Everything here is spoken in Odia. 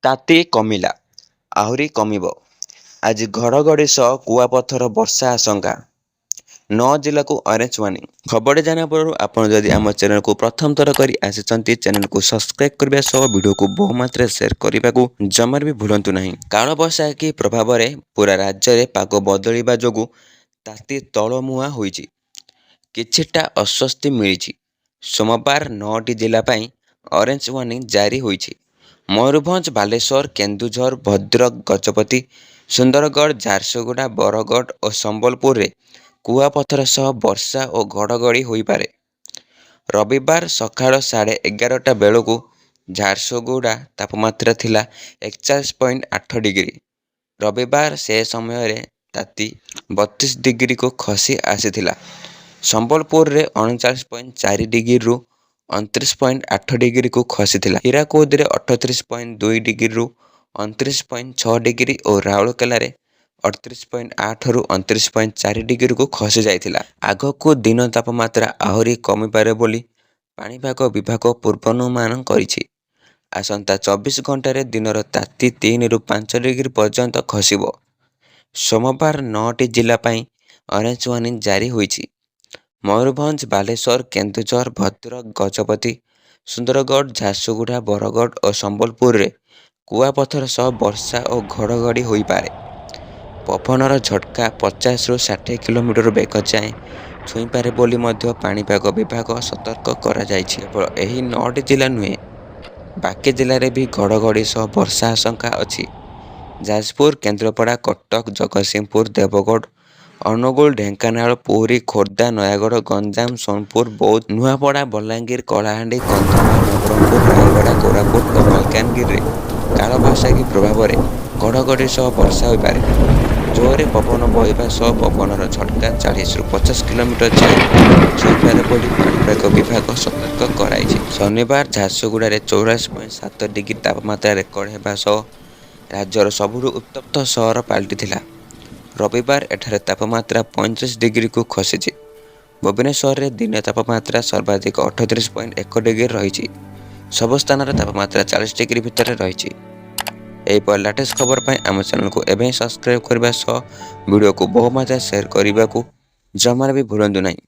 ତାତି କମିଲା, ଆହୁରି କମିବ। ଆଜି ଘଡ଼ଘଡ଼ି ସହ କୁଆପଥର ବର୍ଷା ଆଶଙ୍କା। 9 ଜିଲ୍ଲାକୁ ଅରେଞ୍ଜ ୱାର୍ଣ୍ଣିଂ। ଖବରଟି ଜାଣିବା ପୂର୍ବରୁ ଆପଣ ଯଦି ଆମ ଚ୍ୟାନେଲକୁ ପ୍ରଥମ ଥର କରି ଆସିଛନ୍ତି, ଚ୍ୟାନେଲକୁ ସବସ୍କ୍ରାଇବ୍ କରିବା ସହ ଭିଡ଼ିଓକୁ ବହୁମାତ୍ରାରେ ସେୟାର କରିବାକୁ ଜମାରେ ବି ଭୁଲନ୍ତୁ ନାହିଁ। କାଳବୈଶାଖୀ ପ୍ରଭାବରେ ପୁରା ରାଜ୍ୟରେ ପାଗ ବଦଳିବା ଯୋଗୁଁ ତାତି ତଳମୁହାଁ ହୋଇଛି। କିଛିଟା ଆଶ୍ୱସ୍ତି ମିଳିଛି। ସୋମବାର 9ଟି ଜିଲ୍ଲା ପାଇଁ ଅରେଞ୍ଜ ୱାର୍ଣ୍ଣିଂ ଜାରି ହୋଇଛି। ମୟୂରଭଞ୍ଜ, ବାଲେଶ୍ୱର, କେନ୍ଦୁଝର, ଭଦ୍ରକ, ଗଜପତି, ସୁନ୍ଦରଗଡ଼, ଝାରସୁଗୁଡ଼ା, ବରଗଡ଼ ଓ ସମ୍ବଲପୁରରେ କୁଆପଥର ସହ ବର୍ଷା ଓ ଘଡ଼ଘଡ଼ି ହୋଇପାରେ। ରବିବାର ସକାଳ 11:30 ବେଳକୁ ଝାରସୁଗୁଡ଼ା ତାପମାତ୍ରା ଥିଲା 41.8 ଡିଗ୍ରୀ। ରବିବାର ସେ ସମୟରେ ତାତି 32 ଡିଗ୍ରୀକୁ ଖସି ଆସିଥିଲା। ସମ୍ବଲପୁରରେ 39.4 ଡିଗ୍ରୀରୁ 29.8 ଡିଗ୍ରୀକୁ ଖସିଥିଲା। ହୀରାକୁଦରେ 38.2 ଡିଗ୍ରୀରୁ 29.6 ଡିଗ୍ରୀ ଓ ରାଉରକେଲାରେ 38.8ରୁ 29.4 ଡିଗ୍ରୀକୁ ଖସି ଯାଇଥିଲା। ଆଗକୁ ଦିନ ତାପମାତ୍ରା ଆହୁରି କମିପାରେ ବୋଲି ପାଣିପାଗ ବିଭାଗ ପୂର୍ବାନୁମାନ କରିଛି। ଆସନ୍ତା 24 ଘଣ୍ଟାରେ ଦିନର ତାତି 3ରୁ 5 ଡିଗ୍ରୀ ପର୍ଯ୍ୟନ୍ତ ଖସିବ। ସୋମବାର 9ଟି ଜିଲ୍ଲା ପାଇଁ ଅରେଞ୍ଜ ୱାର୍ଣ୍ଣିଂ ଜାରି ହୋଇଛି। ମୟୂରଭଞ୍ଜ, ବାଲେଶ୍ୱର, କେନ୍ଦୁଝର, ଭଦ୍ରକ, ଗଜପତି, ସୁନ୍ଦରଗଡ଼, ଝାରସୁଗୁଡ଼ା, ବରଗଡ଼ ଓ ସମ୍ବଲପୁରରେ କୁଆପଥର ସହ ବର୍ଷା ଓ ଘଡ଼ଘଡ଼ି ହୋଇପାରେ। ପବନର ଝଟକା 50ରୁ 60 କିଲୋମିଟର ବେଗ ଯାଏଁ ଛୁଇଁପାରେ ବୋଲି ମଧ୍ୟ ପାଣିପାଗ ବିଭାଗ ସତର୍କ କରାଯାଇଛି। କେବଳ ଏହି 9ଟି ଜିଲ୍ଲା ନୁହେଁ, ବାକି ଜିଲ୍ଲାରେ ବି ଘଡ଼ଘଡ଼ି ସହ ବର୍ଷା ଆଶଙ୍କା ଅଛି। ଯାଜପୁର, କେନ୍ଦ୍ରାପଡ଼ା, କଟକ, ଜଗତସିଂହପୁର, ଦେବଗଡ଼, ଅନୁଗୁଳ, ଢେଙ୍କାନାଳ, ପୁରୀ, ଖୋର୍ଦ୍ଧା, ନୟାଗଡ଼, ଗଞ୍ଜାମ, ସୋନପୁର, ବୌଦ୍ଧ, ନୂଆପଡ଼ା, ବଲାଙ୍ଗୀର, କଳାହାଣ୍ଡି, କନ୍ଧମାଳ, ନବରଙ୍ଗପୁର, ରାୟଗଡ଼ା, କୋରାପୁଟ ଓ ମାଲକାନଗିରିରେ କାଳବୈଶାଖୀ ପ୍ରଭାବରେ ଘଡ଼ଘଡ଼ି ସହ ବର୍ଷା ହୋଇପାରେ। ଜୋରରେ ପବନ ବହିବା ସହ ପବନର ଝଟକା 40ରୁ 50 କିଲୋମିଟର ଯାଏଁ ଛୁଇଁପାରେ ବୋଲି ପାଣିପାଗ ବିଭାଗ ସତର୍କ କରାଇଛି। ଶନିବାର ଝାରସୁଗୁଡ଼ାରେ 84.7 ଡିଗ୍ରୀ ତାପମାତ୍ରା ରେକର୍ଡ ହେବା ସହ ରାଜ୍ୟର ସବୁଠୁ ଉତ୍ତପ୍ତ ସହର ପାଲଟିଥିଲା। ରବିବାର ଏଠାରେ ତାପମାତ୍ରା 35 ଡିଗ୍ରୀକୁ ଖସିଛି। ଭୁବନେଶ୍ୱରରେ ଦିନ ତାପମାତ୍ରା ସର୍ବାଧିକ 38.1 ଡିଗ୍ରୀ ରହିଛି। ସବୁ ସ୍ଥାନର ତାପମାତ୍ରା 40 ଡିଗ୍ରୀ ଭିତରେ ରହିଛି। ଏହିପରି ଲାଟେଷ୍ଟ ଖବର ପାଇଁ ଆମ ଚ୍ୟାନେଲକୁ ଏବେ ହିଁ ସବସ୍କ୍ରାଇବ୍ କରିବା ସହ ଭିଡ଼ିଓକୁ ବହୁମାତ୍ରାରେ ସେୟାର କରିବାକୁ ଜମାରେ ବି ଭୁଲନ୍ତୁ ନାହିଁ।